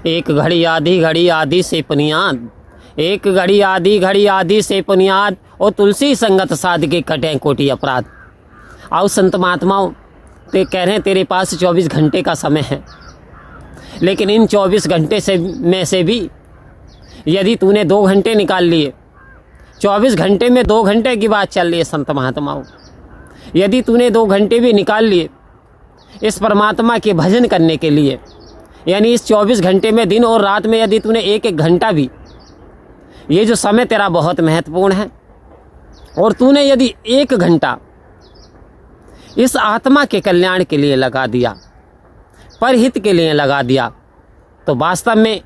एक घड़ी आधी से पुनियाद, एक घड़ी आधी से पुनियाद, और तुलसी संगत साध के कटे कोटि अपराध। आओ संत महात्माओं, ते कह रहे हैं तेरे पास 24 घंटे का समय है, लेकिन इन 24 घंटे में से भी यदि तूने 2 घंटे निकाल लिए, 24 घंटे में 2 घंटे की बात चल रही है संत महात्माओं, यदि तूने 2 घंटे भी निकाल लिए इस परमात्मा के भजन करने के लिए, यानी इस 24 घंटे में दिन और रात में यदि तूने 1-1 घंटा भी, ये जो समय तेरा बहुत महत्वपूर्ण है, और तूने यदि 1 घंटा इस आत्मा के कल्याण के लिए लगा दिया, परहित के लिए लगा दिया, तो वास्तव में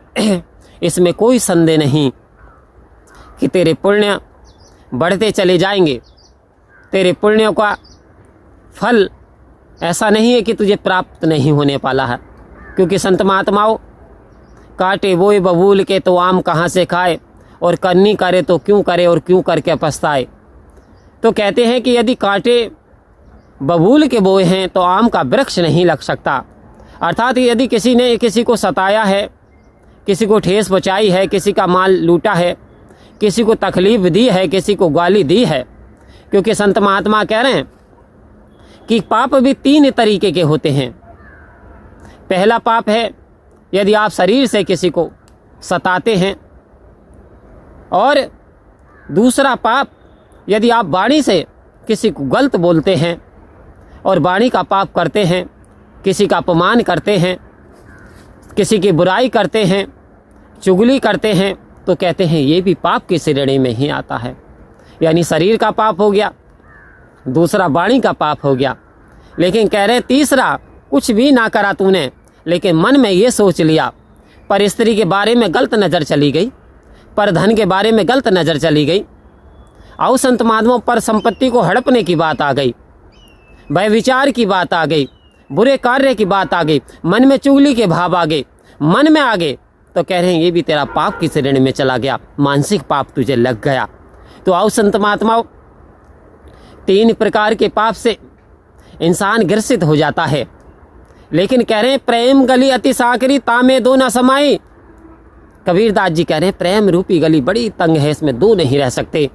इसमें कोई संदेह नहीं कि तेरे पुण्य बढ़ते चले जाएंगे। तेरे पुण्यों का फल ऐसा नहीं है कि तुझे प्राप्त नहीं होने वाला है, क्योंकि संत महात्माओं, काटे बोए बबूल के तो आम कहाँ से खाए, और करनी करे तो क्यों करे और क्यों करके पछताए। तो कहते हैं कि यदि कांटे बबूल के बोए हैं तो आम का वृक्ष नहीं लग सकता। अर्थात यदि किसी ने किसी को सताया है, किसी को ठेस पहुँचाई है, किसी का माल लूटा है, किसी को तकलीफ़ दी है, किसी को गाली दी है, क्योंकि संत महात्मा कह रहे हैं कि पाप भी 3 तरीके के होते हैं। पहला पाप है यदि आप शरीर से किसी को सताते हैं, और दूसरा पाप यदि आप वाणी से किसी को गलत बोलते हैं और वाणी का पाप करते हैं, किसी का अपमान करते हैं, किसी की बुराई करते हैं, चुगली करते हैं, तो कहते हैं ये भी पाप की श्रेणी में ही आता है। यानी शरीर का पाप हो गया, दूसरा वाणी का पाप हो गया। लेकिन कह रहे तीसरा, कुछ भी ना करा तूने, लेकिन मन में ये सोच लिया, पर स्त्री के बारे में गलत नज़र चली गई, पर धन के बारे में गलत नज़र चली गई, और संत महात्माओं पर संपत्ति को हड़पने की बात आ गई, भय विचार की बात आ गई, बुरे कार्य की बात आ गई, मन में चुगली के भाव आ गए, मन में आ गए, तो कह रहे हैं ये भी तेरा पाप की श्रेणी में चला गया, मानसिक पाप तुझे लग गया। तो आओ संत महात्माओं, 3 प्रकार के पाप से इंसान ग्रसित हो जाता है। लेकिन कह रहे हैं प्रेम गली अति साकरी तामे 2 न समाई। कबीरदास जी कह रहे हैं प्रेम रूपी गली बड़ी तंग है, इसमें 2 नहीं रह सकते।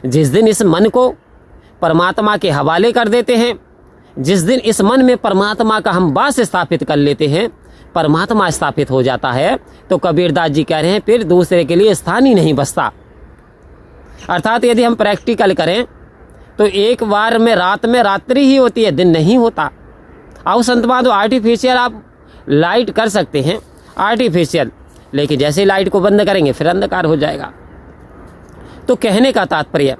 जिस दिन इस मन को परमात्मा के हवाले कर देते हैं, जिस दिन इस मन में परमात्मा का हम वास स्थापित कर लेते हैं, परमात्मा स्थापित हो जाता है, तो कबीरदास जी कह रहे हैं फिर दूसरे के लिए स्थान ही नहीं बचता। अर्थात यदि हम प्रैक्टिकल करें तो एक बार में रात्रि ही होती है, दिन नहीं होता। आओ संत बांधो, आर्टिफिशियल आप लाइट कर सकते हैं, आर्टिफिशियल, लेकिन जैसे लाइट को बंद करेंगे फिर अंधकार हो जाएगा। तो कहने का तात्पर्य,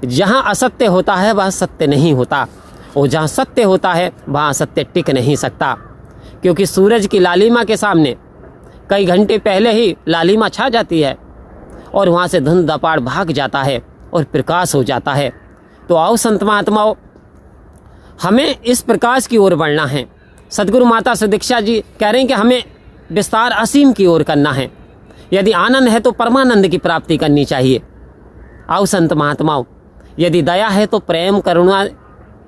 जहाँ असत्य होता है वहाँ सत्य नहीं होता, और जहाँ सत्य होता है वहाँ सत्य टिक नहीं सकता, क्योंकि सूरज की लालिमा के सामने कई घंटे पहले ही लालिमा छा जाती है और वहाँ से धुंध दपाड़ भाग जाता है और प्रकाश हो जाता है। तो आओ संत महात्माओं, हमें इस प्रकाश की ओर बढ़ना है। सदगुरु माता सुदीक्षा जी कह रहे हैं कि हमें विस्तार असीम की ओर करना है। यदि आनंद है तो परमानंद की प्राप्ति करनी चाहिए। आओ संत महात्माओं, यदि दया है तो प्रेम, करुणा,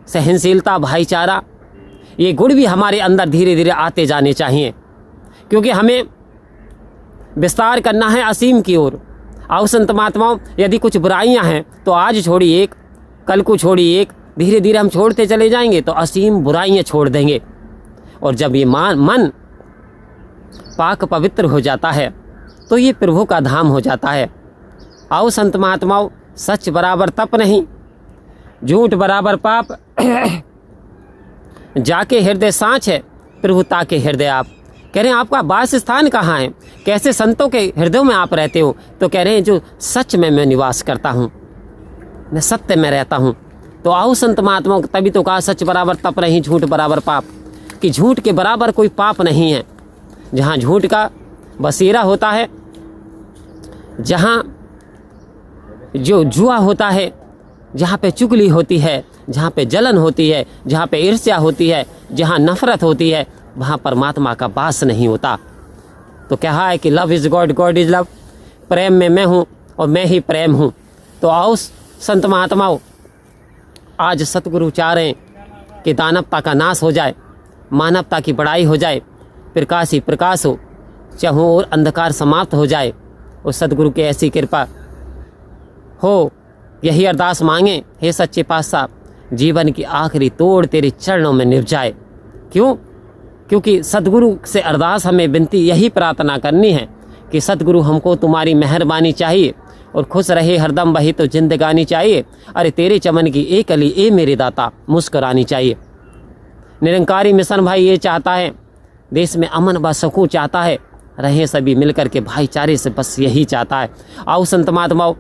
सहनशीलता, भाईचारा, ये गुण भी हमारे अंदर धीरे धीरे आते जाने चाहिए, क्योंकि हमें विस्तार करना है असीम की ओर। आओ संत महात्माओं, यदि कुछ बुराइयां हैं तो आज छोड़ी एक, कल को छोड़ी एक, धीरे धीरे हम छोड़ते चले जाएंगे तो असीम बुराइयां छोड़ देंगे। और जब ये मन पाक पवित्र हो जाता है तो ये प्रभु का धाम हो जाता है। आओ संत महात्माओं, सच बराबर तप नहीं, झूठ बराबर पाप, जाके हृदय सांच है, प्रभुता के हृदय आप। कह रहे हैं आपका वास स्थान कहाँ है, कैसे संतों के हृदयों में आप रहते हो? तो कह रहे हैं जो सच में मैं निवास करता हूँ, मैं सत्य में रहता हूँ। तो आओ संत महात्माओं, तभी तो कहा सच बराबर तप नहीं, झूठ बराबर पाप, कि झूठ के बराबर कोई पाप नहीं है। जहाँ झूठ का बसेरा होता है, जहाँ जो जुआ होता है, जहाँ पे चुगली होती है, जहाँ पे जलन होती है, जहाँ पे ईर्ष्या होती है, जहाँ नफरत होती है, वहाँ परमात्मा का वास नहीं होता। तो कहा है कि love is God, God is love, प्रेम में मैं हूँ और मैं ही प्रेम हूँ। तो आओ संत महात्माओं, आज सतगुरु चाह रहे हैं कि दानवता का नाश हो जाए, मानवता की बड़ाई हो जाए, प्रकाश ही प्रकाश हो, चाहों और अंधकार समाप्त हो जाए। उस सदगुरु की ऐसी कृपा हो, यही अरदास मांगे। हे सच्चे पातशाह, जीवन की आखिरी तोड़ तेरे चरणों में निभ जाए। क्यों? क्योंकि सदगुरु से अरदास हमें विनती यही प्रार्थना करनी है कि सदगुरु हमको तुम्हारी मेहरबानी चाहिए और खुश रहे हरदम, वही तो जिंदगानी चाहिए। अरे तेरे चमन की एक कली ए मेरे दाता मुस्कुरानी चाहिए। निरंकारी मिशन भाई ये चाहता है, देश में अमन व सुकून चाहता है, रहें सभी मिलकर के भाईचारे से, बस यही चाहता है। आओ संत महात्माओं,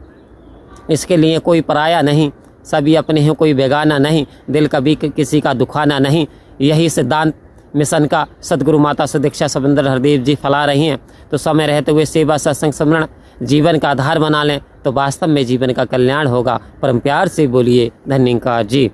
इसके लिए कोई पराया नहीं, सभी अपने हैं, कोई बेगाना नहीं, दिल कभी किसी का दुखाना नहीं। यही सिद्धांत मिशन का सदगुरु माता सुदीक्षा सविंदर हरदेव जी फैला रही हैं। तो समय रहते हुए सेवा सत्संग स्मरण जीवन का आधार बना लें, तो वास्तव में जीवन का कल्याण होगा। परम प्यार से बोलिए धन्यवाद जी।